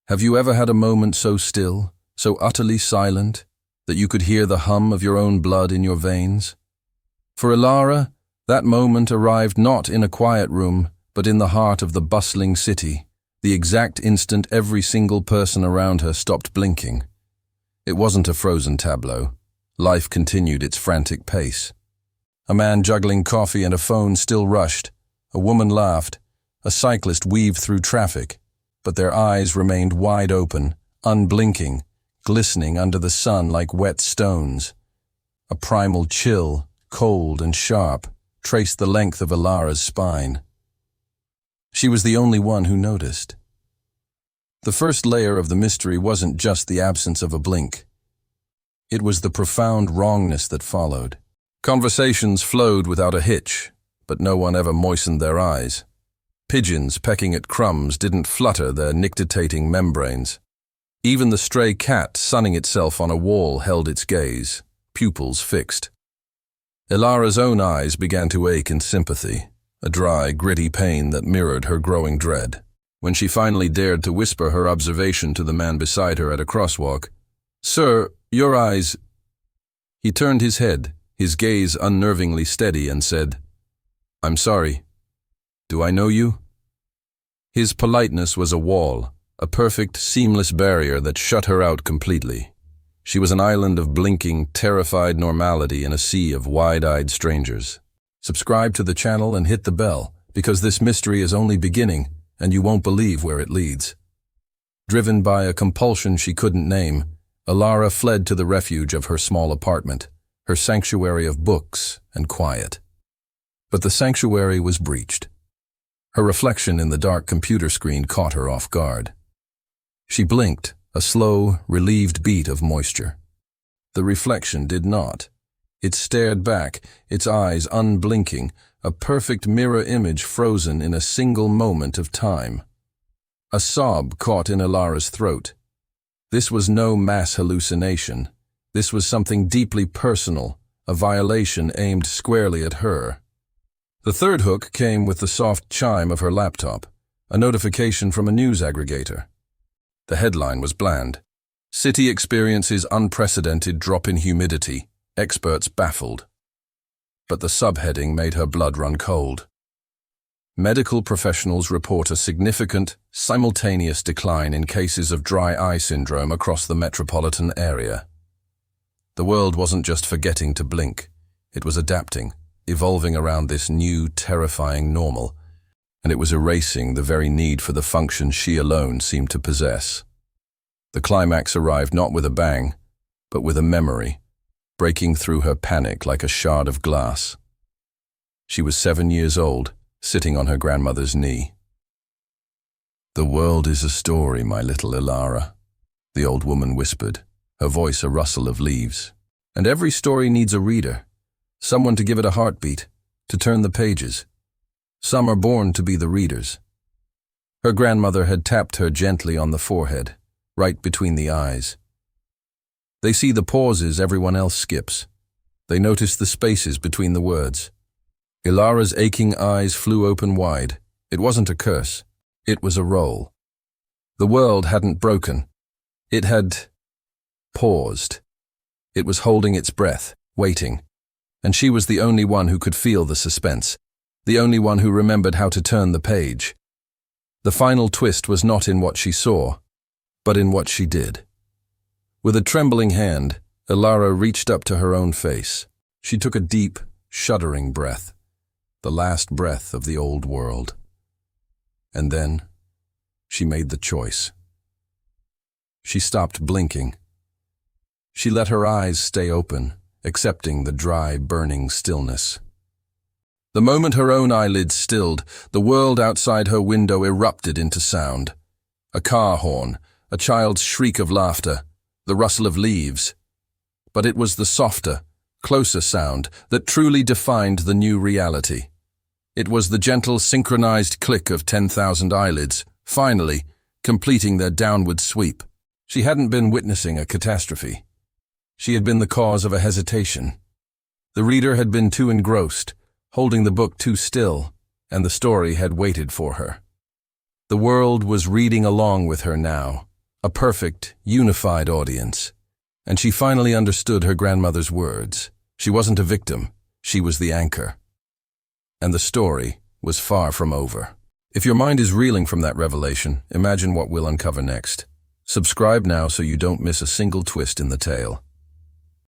Have you ever had a moment so still, so utterly silent, that you could hear the hum of your own blood in your veins? For Elara, that moment arrived not in a quiet room, but in the heart of the bustling city, the exact instant every single person around her stopped blinking. It wasn't a frozen tableau. Life continued its frantic pace. A man juggling coffee and a phone still rushed. A woman laughed. A cyclist weaved through traffic. But their eyes remained wide open, unblinking, glistening under the sun like wet stones. A primal chill, cold and sharp, traced the length of Elara's spine. She was the only one who noticed. The first layer of the mystery wasn't just the absence of a blink. It was the profound wrongness that followed. Conversations flowed without a hitch, but no one ever moistened their eyes. Pigeons pecking at crumbs didn't flutter their nictitating membranes. Even the stray cat sunning itself on a wall held its gaze, pupils fixed. Elara's own eyes began to ache in sympathy, a dry, gritty pain that mirrored her growing dread. When she finally dared to whisper her observation to the man beside her at a crosswalk, "Sir, your eyes—" He turned his head, his gaze unnervingly steady, and said, "I'm sorry. Do I know you?" His politeness was a wall, a perfect, seamless barrier that shut her out completely. She was an island of blinking, terrified normality in a sea of wide-eyed strangers. Subscribe to the channel and hit the bell, because this mystery is only beginning, and you won't believe where it leads. Driven by a compulsion she couldn't name, Elara fled to the refuge of her small apartment, her sanctuary of books and quiet. But the sanctuary was breached. Her reflection in the dark computer screen caught her off guard. She blinked, a slow, relieved beat of moisture. The reflection did not. It stared back, its eyes unblinking, a perfect mirror image frozen in a single moment of time. A sob caught in Elara's throat. This was no mass hallucination. This was something deeply personal, a violation aimed squarely at her. The third hook came with the soft chime of her laptop, a notification from a news aggregator. The headline was bland. City experiences unprecedented drop in humidity, experts baffled. But the subheading made her blood run cold. Medical professionals report a significant, simultaneous decline in cases of dry eye syndrome across the metropolitan area. The world wasn't just forgetting to blink. It was adapting, evolving around this new, terrifying normal, and it was erasing the very need for the function she alone seemed to possess. The climax arrived not with a bang, but with a memory, breaking through her panic like a shard of glass. She was 7 years old, sitting on her grandmother's knee. "The world is a story, my little Elara," the old woman whispered, her voice a rustle of leaves. "And every story needs a reader, someone to give it a heartbeat, to turn the pages. Some are born to be the readers." Her grandmother had tapped her gently on the forehead, right between the eyes. They see the pauses everyone else skips. They notice the spaces between the words. Elara's aching eyes flew open wide. It wasn't a curse. It was a roll. The world hadn't broken. It had paused. It was holding its breath, waiting. And she was the only one who could feel the suspense, the only one who remembered how to turn the page. The final twist was not in what she saw, but in what she did. With a trembling hand, Elara reached up to her own face. She took a deep, shuddering breath, the last breath of the old world. And then, she made the choice. She stopped blinking. She let her eyes stay open, accepting the dry, burning stillness. The moment her own eyelids stilled, the world outside her window erupted into sound. A car horn, a child's shriek of laughter, the rustle of leaves. But it was the softer, closer sound that truly defined the new reality. It was the gentle, synchronized click of 10,000 eyelids, finally, completing their downward sweep. She hadn't been witnessing a catastrophe. She had been the cause of a hesitation. The reader had been too engrossed, holding the book too still, and the story had waited for her. The world was reading along with her now, a perfect, unified audience. And she finally understood her grandmother's words. She wasn't a victim, she was the anchor. And the story was far from over. If your mind is reeling from that revelation, imagine what we'll uncover next. Subscribe now so you don't miss a single twist in the tale.